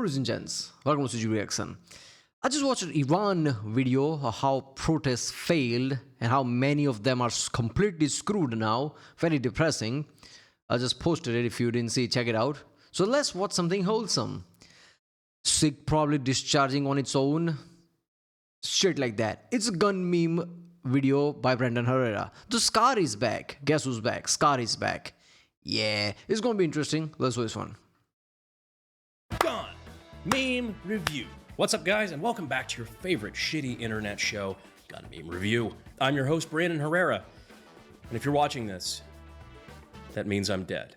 Ladies and gents, welcome to CG Reaction. I just watched an Iran video of how protests failed and how many of them are completely screwed now. Very depressing. I just posted it. If you didn't see, check it out. So let's watch something wholesome. Sick probably discharging on its own. Shit like that. It's a gun meme video by Brandon Herrera. The Scar is back. Guess who's back? Scar is back. Yeah, it's gonna be interesting. Let's do this one. Gun Meme Review. What's up, guys, and welcome back to your favorite shitty internet show, Gun Meme Review. I'm your host, Brandon Herrera, and if you're watching this, that means I'm dead.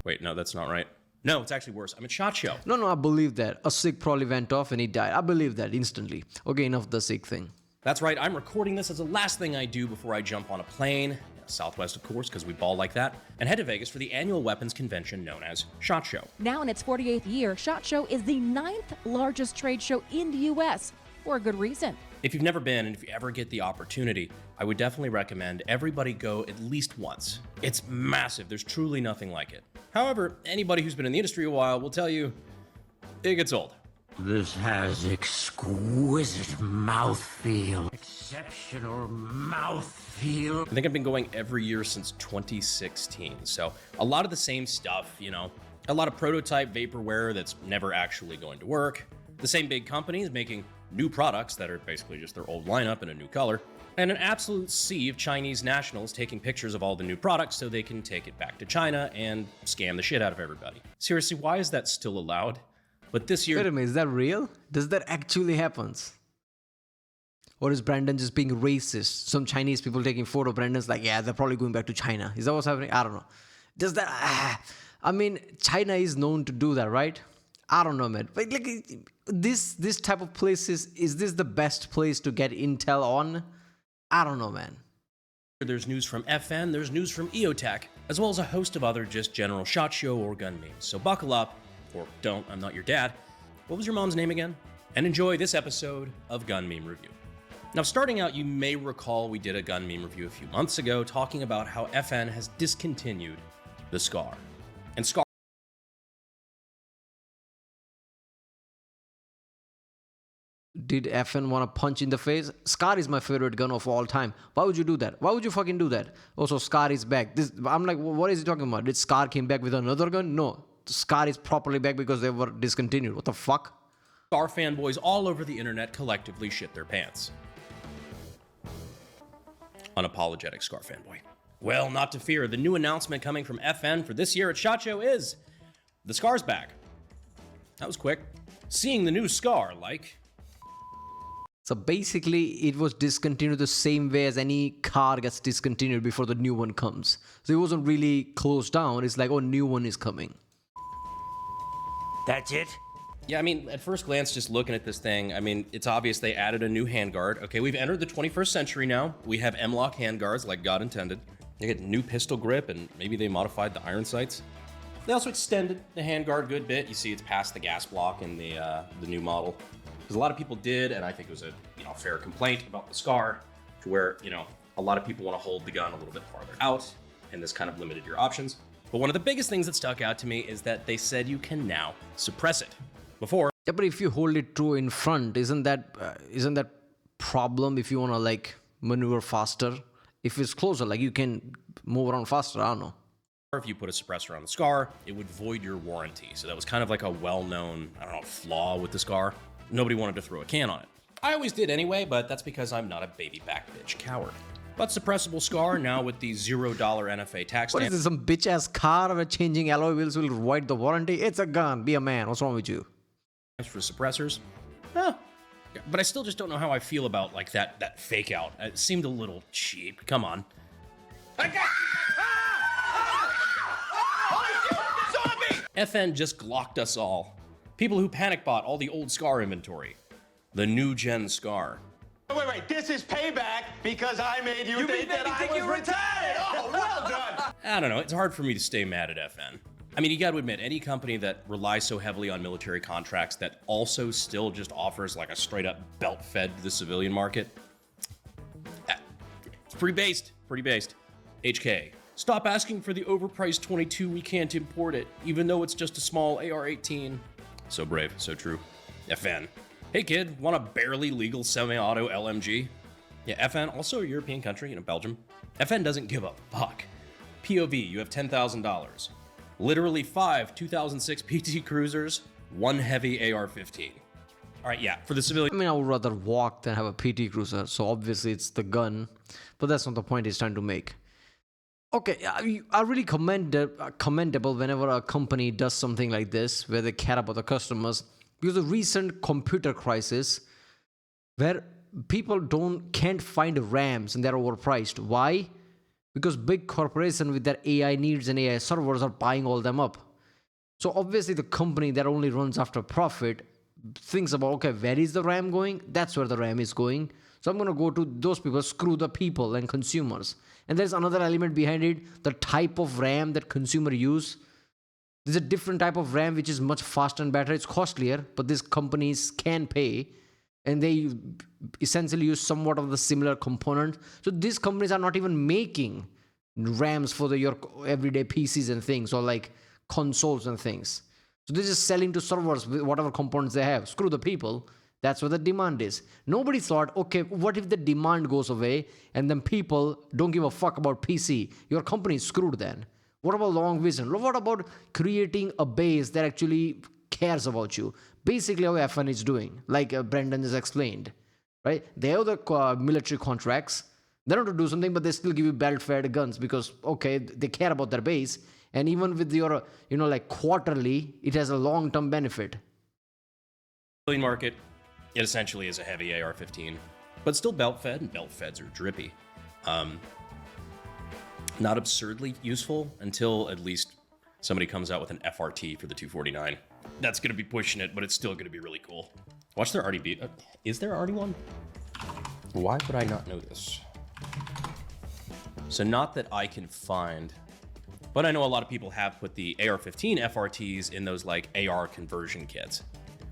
Wait, no, that's not right. No, it's actually worse. I'm at SHOT Show. No, I believe that. A Sikh probably went off and he died. I believe that instantly. Okay, enough of the Sikh thing. That's right, I'm recording this as the last thing I do before I jump on a plane, Southwest of course, because we ball like that, and head to Vegas for the annual weapons convention known as SHOT Show. Now in its 48th year, SHOT Show is the 9th largest trade show in the U.S. for a good reason. If you've never been, and if you ever get the opportunity, I would definitely recommend everybody go at least once. It's massive. There's truly nothing like it. However, anybody who's been in the industry a while will tell you it gets old. This has exquisite mouthfeel. Exceptional mouthfeel. I think I've been going every year since 2016, so a lot of the same stuff, you know, a lot of prototype vaporware that's never actually going to work, the same big companies making new products that are basically just their old lineup in a new color, and an absolute sea of Chinese nationals taking pictures of all the new products so they can take it back to China and scam the shit out of everybody. Seriously, why is that still allowed? But this year... Wait a minute, is that real? Does that actually happen? Or is Brandon just being racist? Some Chinese people taking photo, Brandon's like, yeah, they're probably going back to China. Is that what's happening? I don't know. Does that... I mean, China is known to do that, right? I don't know, man. But like, this type of places, is this the best place to get intel on? I don't know, man. There's news from FN, there's news from EOTech, as well as a host of other just general SHOT Show or gun memes. So buckle up, or don't, I'm not your dad. What was your mom's name again? And enjoy this episode of Gun Meme Review. Now, starting out, you may recall we did a gun meme review a few months ago talking about how FN has discontinued the SCAR. And SCAR Did FN want to punch in the face? Scar is my favorite gun of all time. Why would you do that? Why would you fucking do that? Also, Scar is back. I'm like, what is he talking about? Did Scar came back with another gun? No. Scar is properly back because they were discontinued. What the fuck? SCAR fanboys all over the internet collectively shit their pants. Unapologetic SCAR fanboy. Well, not to fear. The new announcement coming from FN for this year at SHOT Show is the SCAR's back. That was quick. Seeing the new SCAR, like... So basically, it was discontinued the same way as any car gets discontinued before the new one comes. So it wasn't really closed down. It's like, oh, new one is coming. That's it? Yeah, I mean, at first glance, just looking at this thing, I mean, it's obvious they added a new handguard. Okay, we've entered the 21st century now. We have M-lock handguards like God intended. They get new pistol grip, and maybe they modified the iron sights. They also extended the handguard a good bit. You see it's past the gas block in the new model. Because a lot of people did, and I think it was a fair complaint about the SCAR, to where, a lot of people want to hold the gun a little bit farther out, and this kind of limited your options. But one of the biggest things that stuck out to me is that they said you can now suppress it. Before... Yeah, but if you hold it true in front, isn't that problem if you want to, like, maneuver faster? If it's closer, like, you can move around faster, I don't know. If you put a suppressor on the SCAR, it would void your warranty. So that was kind of like a well-known, flaw with the SCAR. Nobody wanted to throw a can on it. I always did anyway, but that's because I'm not a baby back bitch coward. But suppressible SCAR now with the $0 NFA tax What stamp. is this, some bitch-ass car where changing alloy wheels will void the warranty? It's a gun. Be a man. What's wrong with you? For suppressors. But I still just don't know how I feel about like that fake out. It seemed a little cheap. Come on. FN just glocked us all. People who panic bought all the old SCAR inventory. The new gen SCAR. Wait, this is payback because I made you think that I was retired. Oh, well done. I don't know, it's hard for me to stay mad at FN. I mean, you gotta admit, any company that relies so heavily on military contracts that also still just offers like a straight up belt fed to the civilian market, it's pretty based. HK, Stop asking for the overpriced 22, we can't import it, even though it's just a small AR-18. So brave, so true. FN. Hey kid, want a barely legal semi-auto LMG? Yeah, FN, also a European country, Belgium. FN doesn't give a fuck. POV, you have $10,000. Literally 5 2006 PT Cruisers, 1 heavy AR-15. All right, yeah, for the civilian. I mean, I would rather walk than have a PT Cruiser, so obviously it's the gun, but that's not the point he's trying to make. Okay, I really commendable whenever a company does something like this, where they care about the customers, because the recent computer crisis, where people can't find RAMs and they're overpriced. Why? Because big corporations with their AI needs and AI servers are buying all them up. So obviously the company that only runs after profit thinks about, okay, where is the RAM going? That's where the RAM is going. So I'm going to go to those people, screw the people and consumers. And there's another element behind it, the type of RAM that consumer use. There's a different type of RAM which is much faster and better. It's costlier, but these companies can pay. And they essentially use somewhat of the similar component. So these companies are not even making RAMs for your everyday PCs and things, or like consoles and things. So they're just selling to servers with whatever components they have. Screw the people. That's where the demand is. Nobody thought, okay, what if the demand goes away and then people don't give a fuck about PC? Your company is screwed then. What about long vision? What about creating a base that actually cares about you? Basically how FN is doing, like Brandon has explained, right? They have the military contracts. They don't have to do something, but they still give you belt-fed guns because, okay, they care about their base. And even with your, like quarterly, it has a long-term benefit. Market, it essentially is a heavy AR-15, but still belt-fed, and belt-feds are drippy. Not absurdly useful until at least somebody comes out with an FRT for the 249. That's going to be pushing it, but it's still going to be really cool. Watch there already be... is there already one? Why would I not know this? So not that I can find, but I know a lot of people have put the AR-15 FRTs in those like AR conversion kits.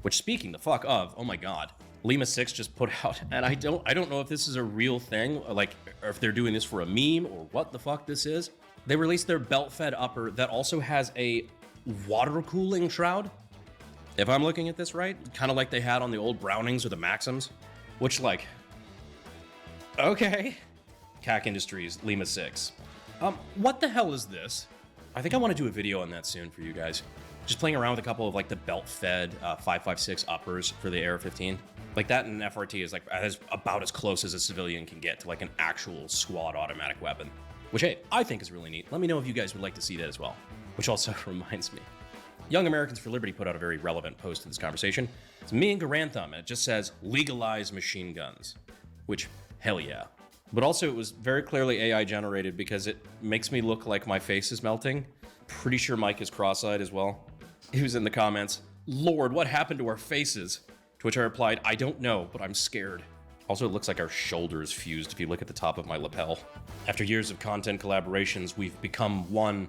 Which, speaking the fuck of, oh my god, Lima 6 just put out, and I don't know if this is a real thing, like, or if they're doing this for a meme or what the fuck this is. They released their belt-fed upper that also has a water cooling shroud. If I'm looking at this right, kind of like they had on the old Brownings or the Maxims, which, like, okay. CAC Industries, Lima 6. What the hell is this? I think I want to do a video on that soon for you guys. Just playing around with a couple of like the belt-fed 5.56 uppers for the AR-15. Like that and FRT is like about as close as a civilian can get to like an actual squad automatic weapon. Which, hey, I think is really neat. Let me know if you guys would like to see that as well. Which also reminds me. Young Americans for Liberty put out a very relevant post to this conversation. It's me and Garantham, and it just says, legalize machine guns. Which, hell yeah. But also it was very clearly AI generated because it makes me look like my face is melting. Pretty sure Mike is cross-eyed as well. He was in the comments, Lord, what happened to our faces? To which I replied, I don't know, but I'm scared. Also, it looks like our shoulders fused if you look at the top of my lapel. After years of content collaborations, we've become one,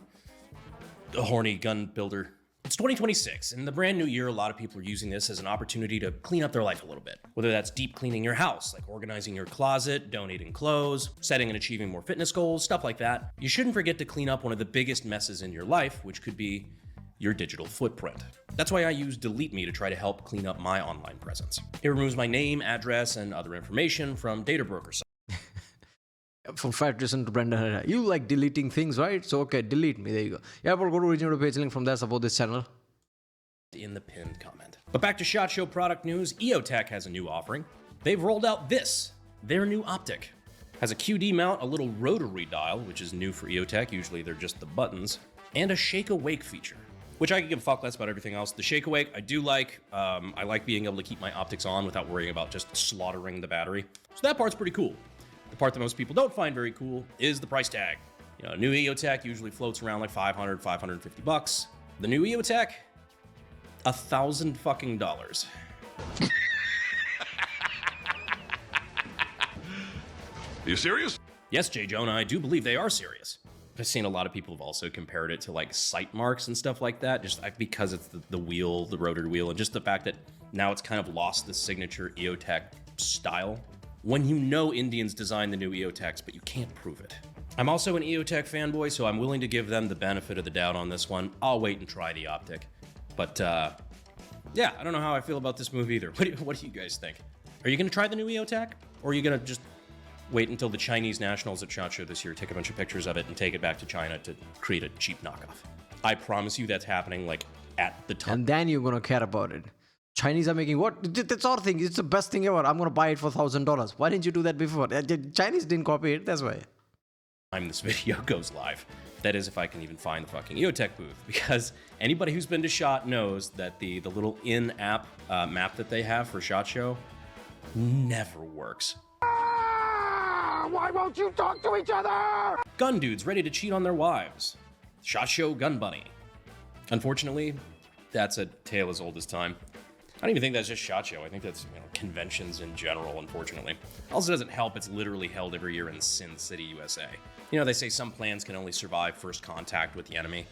a horny gun builder. It's 2026, and in the brand new year, a lot of people are using this as an opportunity to clean up their life a little bit. Whether that's deep cleaning your house, like organizing your closet, donating clothes, setting and achieving more fitness goals, stuff like that. You shouldn't forget to clean up one of the biggest messes in your life, which could be your digital footprint. That's why I use Delete Me to try to help clean up my online presence. It removes my name, address, and other information from data broker sites. From Federation to Brandon Herrera. You like deleting things, right? So, okay, delete me. There you go. Yeah, but go to original page link from there, support this channel. In the pinned comment. But back to SHOT Show product news, EOTech has a new offering. They've rolled out their new optic. Has a QD mount, a little rotary dial, which is new for EOTech, usually they're just the buttons, and a shake awake feature, which I can give a fuck less about everything else. The shake awake, I do like. I like being able to keep my optics on without worrying about just slaughtering the battery. So that part's pretty cool. The part that most people don't find very cool is the price tag. You know, a new EOTech usually floats around like $500, $550. The new EOTech, $1,000 fucking dollars. Are you serious? Yes, Jay Jonah, I do believe they are serious. I've seen a lot of people have also compared it to like sight marks and stuff like that, just because it's the wheel, the rotary wheel, and just the fact that now it's kind of lost the signature EOTech style. When you know Indians designed the new EOTechs, but you can't prove it. I'm also an EOTech fanboy, so I'm willing to give them the benefit of the doubt on this one. I'll wait and try the EOTech. But, yeah, I don't know how I feel about this movie either. What do you guys think? Are you going to try the new EOTech? Or are you going to just wait until the Chinese nationals at SHOT Show this year take a bunch of pictures of it and take it back to China to create a cheap knockoff? I promise you that's happening, like, at the time. And then you're gonna care about it. Chinese are making what? That's our thing. It's the best thing ever. I'm gonna buy it for $1,000. Why didn't you do that before? Chinese didn't copy it. That's why. Time this video goes live. That is, if I can even find the fucking EOTech booth, because anybody who's been to SHOT knows that the little in-app map that they have for SHOT Show never works. Why won't you talk to each other? Gun dudes ready to cheat on their wives. SHOT Show Gun Bunny. Unfortunately, that's a tale as old as time. I don't even think that's just SHOT Show. I think that's, conventions in general, unfortunately. Also doesn't help, it's literally held every year in Sin City, USA. They say some plans can only survive first contact with the enemy.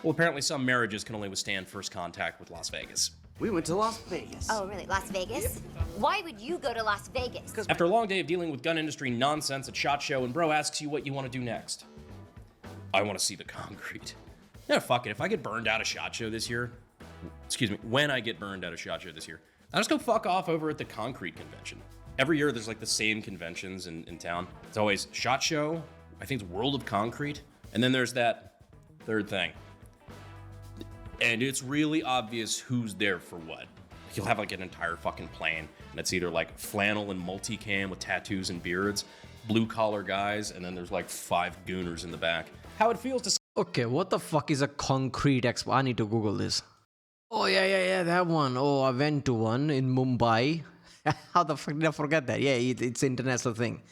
Well, apparently some marriages can only withstand first contact with Las Vegas. We went to Las Vegas. Oh, really? Las Vegas? Why would you go to Las Vegas? After a long day of dealing with gun industry nonsense at SHOT Show, and bro asks you what you want to do next. I want to see the concrete. Yeah, fuck it. If I get burned out of SHOT Show this year, when I get burned out of SHOT Show this year, I'll just go fuck off over at the concrete convention. Every year there's like the same conventions in town. It's always SHOT Show, I think it's World of Concrete, and then there's that third thing. And it's really obvious who's there for what. You'll have like an entire fucking plane, and it's either like flannel and multicam with tattoos and beards, blue collar guys, and then there's like 5 gooners in the back. How it feels to Okay, what the fuck is a concrete expo? I need to Google this. Oh, yeah, that one. Oh, I went to one in Mumbai. How the fuck did I forget that? Yeah, it's an international thing.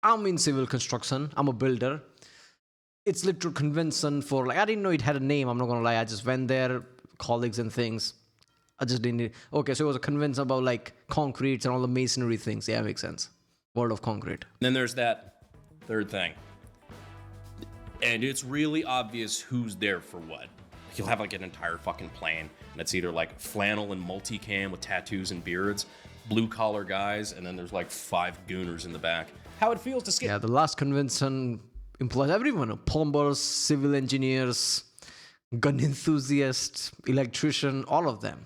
I'm in civil construction. I'm a builder. It's literal convention for, I didn't know it had a name. I'm not going to lie. I just went there, colleagues and things. I just didn't. Okay, so it was a convention about, concretes and all the masonry things. Yeah, makes sense. World of Concrete. Then there's that third thing. And it's really obvious who's there for what. You'll have like an entire fucking plane, and it's either like flannel and multicam with tattoos and beards, blue collar guys, and then there's like 5 gooners in the back. How it feels to skip. Yeah, the last convention employs everyone: plumbers, civil engineers, gun enthusiasts, electrician, all of them.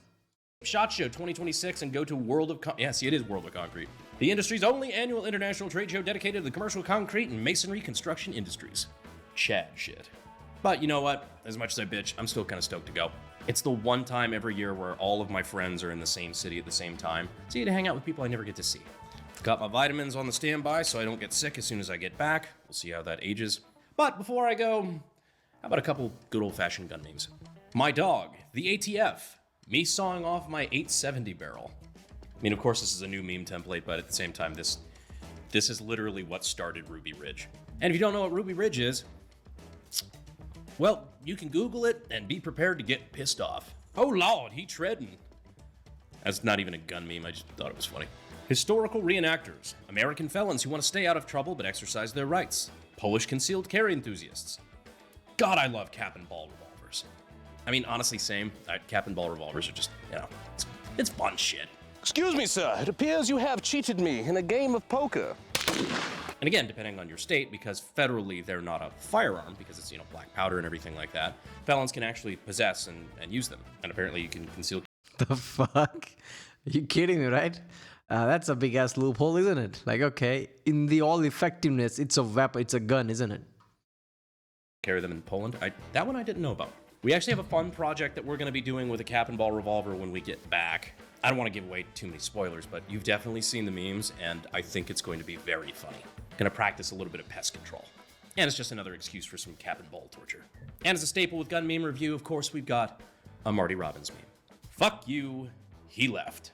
SHOT Show 2026 and go to World of Concrete. Yeah, see, it is World of Concrete. The industry's only annual international trade show dedicated to the commercial concrete and masonry construction industries. Chad shit. But you know what? As much as I bitch, I'm still kind of stoked to go. It's the one time every year where all of my friends are in the same city at the same time, so you get to hang out with people I never get to see. Got my vitamins on the standby so I don't get sick as soon as I get back. We'll see how that ages. But before I go, how about a couple good old-fashioned gun names? My dog, the ATF. Me sawing off my 870 barrel. I mean, of course, this is a new meme template, but at the same time, this is literally what started Ruby Ridge. And if you don't know what Ruby Ridge is, well, you can Google it and be prepared to get pissed off. Oh Lord, he treading. That's not even a gun meme, I just thought it was funny. Historical reenactors, American felons who want to stay out of trouble but exercise their rights, Polish concealed carry enthusiasts. God, I love cap and ball revolvers. I mean, honestly, same. Cap and ball revolvers are just, it's fun shit. Excuse me, sir. It appears you have cheated me in a game of poker. And again, depending on your state, because federally they're not a firearm, because it's, black powder and everything like that, felons can actually possess and use them. And apparently you can conceal. The fuck? Are you kidding me, right? That's a big ass loophole, isn't it? Okay, in the all effectiveness, it's a weapon, it's a gun, isn't it? Carry them in Poland. That one I didn't know about. We actually have a fun project that we're going to be doing with a cap and ball revolver when we get back. I don't want to give away too many spoilers, but you've definitely seen the memes, and I think it's going to be very funny. Going to practice a little bit of pest control. And it's just another excuse for some cap and ball torture. And as a staple with Gun Meme Review, of course, we've got a Marty Robbins meme. Fuck you, he left.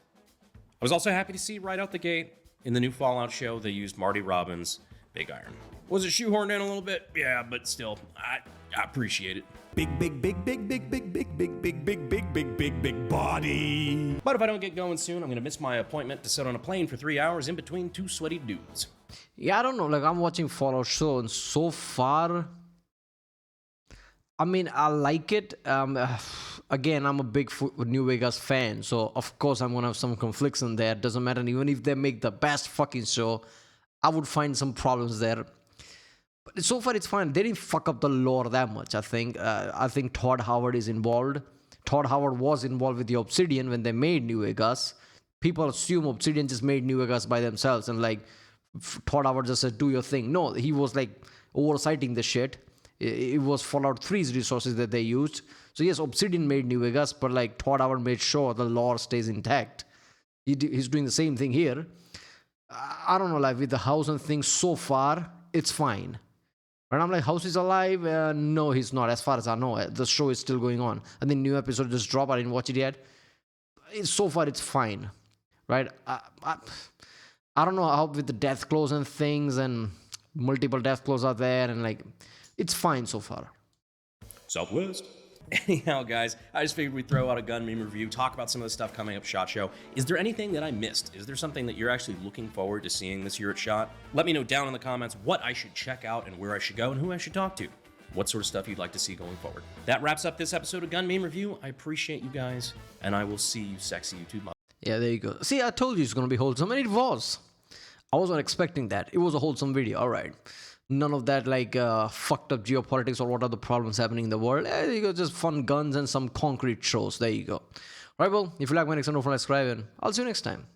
I was also happy to see right out the gate, in the new Fallout show, they used Marty Robbins' Big Iron. Was it shoehorned in a little bit? Yeah, but still, I appreciate it. Big body. But if I don't get going soon, I'm going to miss my appointment to sit on a plane for 3 hours in between 2 sweaty dudes. Yeah, I don't know. I'm watching Fallout show, and so far, I mean, I like it. Again, I'm a big New Vegas fan, so of course I'm gonna have some conflicts in there. Doesn't matter. Even if they make the best fucking show, I would find some problems there. But so far, it's fine. They didn't fuck up the lore that much, I think. I think Todd Howard is involved. Todd Howard was involved with the Obsidian when they made New Vegas. People assume Obsidian just made New Vegas by themselves and like Todd Howard just said, do your thing. No, he was like oversighting the shit. It was Fallout 3's resources that they used. So yes, Obsidian made New Vegas, but like Todd Howard made sure the lore stays intact. He's doing the same thing here. I don't know, like with the house and things so far, it's fine. But I'm like, House is alive? No, he's not. As far as I know, the show is still going on. And the new episode just dropped. I didn't watch it yet. So far, it's fine, right? I don't know how with the death clause and things and multiple death clause are there and like, it's fine so far. Southwest. Anyhow, guys, I just figured we'd throw out a gun meme review, talk about some of the stuff coming up SHOT Show. Is there anything that I missed? Is there something that you're actually looking forward to seeing this year at SHOT? Let me know down in the comments what I should check out and where I should go and who I should talk to. What sort of stuff you'd like to see going forward. That wraps up this episode of Gun Meme Review. I appreciate you guys, and I will see you sexy YouTube moms. Yeah, there you go. See, I told you it's going to be wholesome, and it was. I wasn't expecting that. It was a wholesome video, all right. None of that like fucked up geopolitics or what are the problems happening in the world. There you go, just fun guns and some concrete shows. There you go. All right, well, if you like my next one, don't forget to subscribe, and I'll see you next time.